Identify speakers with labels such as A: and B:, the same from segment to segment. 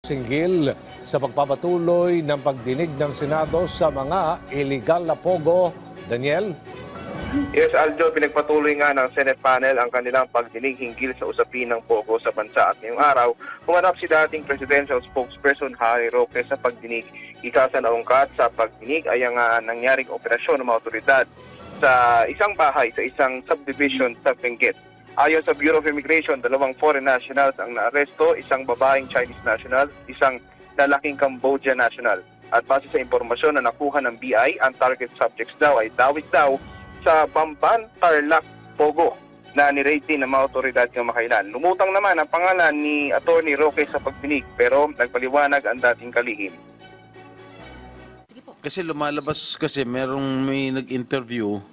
A: hinggil sa pagpapatuloy ng pagdinig ng Senado sa mga illegal na pogo. Daniel?
B: Yes, Aljo, pinagpatuloy nga ng Senate panel ang kanilang pagdinig hinggil sa usapin ng pogo sa bansa. At ngayong araw, humarap si dating presidential spokesperson Harry Roque sa pagdinig. Isa sa naungkat sa pagdinig ay ang nangyaring operasyon ng mga otoridad sa isang bahay sa isang subdivision sa Benguet. Ayon sa Bureau of Immigration, 2 foreign nationals ang naaresto, isang babaeng Chinese national, isang lalaking Cambodia national. At base sa impormasyon na nakuha ng BI, ang target subjects daw ay dawit daw sa Bamban, Tarlac, Pogo na nirate ng mga otoridad kamakailan. Lumutang naman ang pangalan ni Attorney Roque sa pagdinig pero nagpaliwanag ang dating kalihim.
C: Kasi lumalabas kasi may nag-interview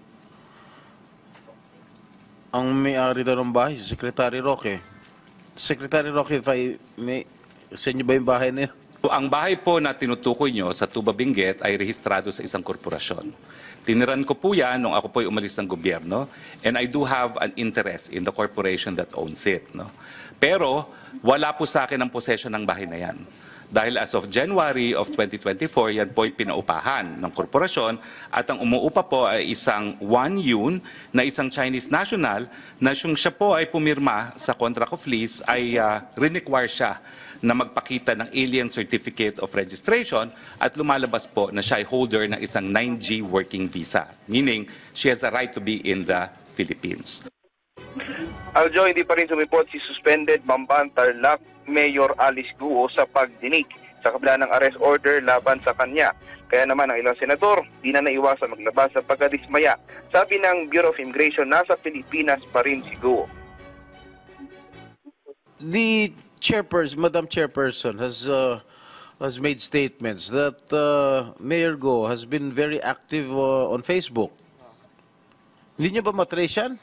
C: ang may-ari daw ng bahay, si Secretary Roque. Secretary Roque, sa inyo ba yung bahay na yun?
D: Ang bahay po na tinutukoy nyo sa Tuba Benguet ay rehistrado sa isang korporasyon. Tiniran ko po yan nung ako po'y umalis ng gobyerno and I do have an interest in the corporation that owns it. No? Pero wala po sa akin ang possession ng bahay na yan. Dahil as of January of 2024, yan po'y pinaupahan ng korporasyon at ang umuupa po ay isang Wan Yun na isang Chinese national na siya po ay pumirma sa contract of lease ay require siya na magpakita ng Alien Certificate of Registration at lumalabas po na siya ay holder ng isang 9G working visa. Meaning, she has a right to be in the Philippines.
B: Aljo, hindi pa rin sumipot si suspended Bamban Tarlac Mayor Alice Guo sa pagdinig sa kabila ng arrest order laban sa kanya. Kaya naman ang ilang senador, di na naiwasan maglabas sa pagkadismaya. Sabi ng Bureau of Immigration, nasa Pilipinas pa rin si Guo.
C: The Madam Chairperson has made statements that Mayor Go has been very active on Facebook. Hindi nyo ba matrace yan?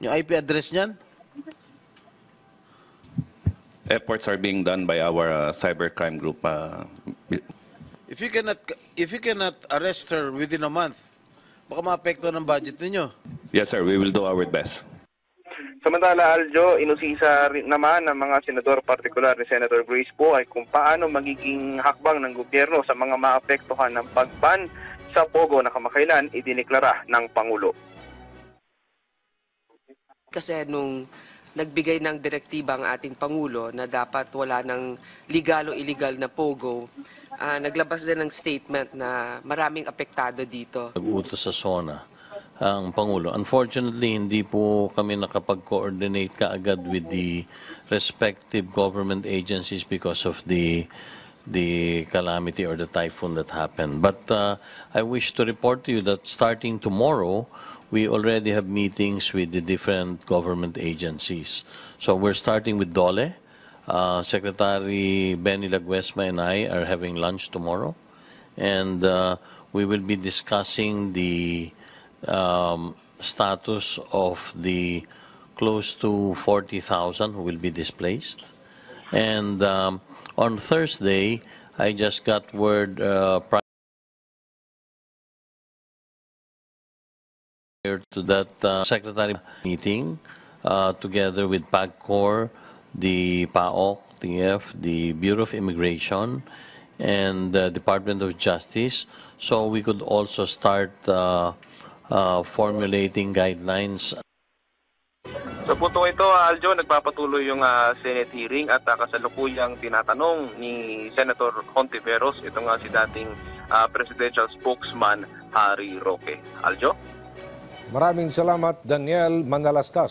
C: Yung IP address niyan?
E: Efforts are being done by our cybercrime group.
C: If you cannot arrest her within a month, baka maapekto ng budget ninyo.
E: Yes, sir. We will do our best.
B: Samantala, Aljo, inusisa rin naman ng mga senador, partikular ni Senator Grace Poe, ay kung paano magiging hakbang ng gobyerno sa mga maapektuhan ng pagban sa pogo na kamakailan idineklara ng Pangulo.
F: Kasi nung nagbigay ng direktiba ang ating Pangulo na dapat wala ng legal o illegal na pogo, naglabas din ng statement na maraming apektado dito.
G: Nag-utos sa SONA ang Pangulo. Unfortunately, hindi po kami nakapag-coordinate kaagad with the respective government agencies because of the calamity or the typhoon that happened. But I wish to report to you that starting tomorrow, we already have meetings with the different government agencies. So we're starting with DOLE. Secretary Benny Laguesma and I are having lunch tomorrow. And we will be discussing the status of the close to 40,000 who will be displaced. And on Thursday, I just got word prior to that secretary meeting together with PAGCOR, the PAOK, TF, the Bureau of Immigration, and the Department of Justice, so we could also start formulating guidelines.
B: Sa puntong ito, Aljo, nagpapatuloy yung Senate hearing at kasalukuyang tinatanong ni Senator Hontiveros, ito nga si dating presidential spokesman Harry Roque. Aljo?
A: Maraming salamat, Daniel Manalastas.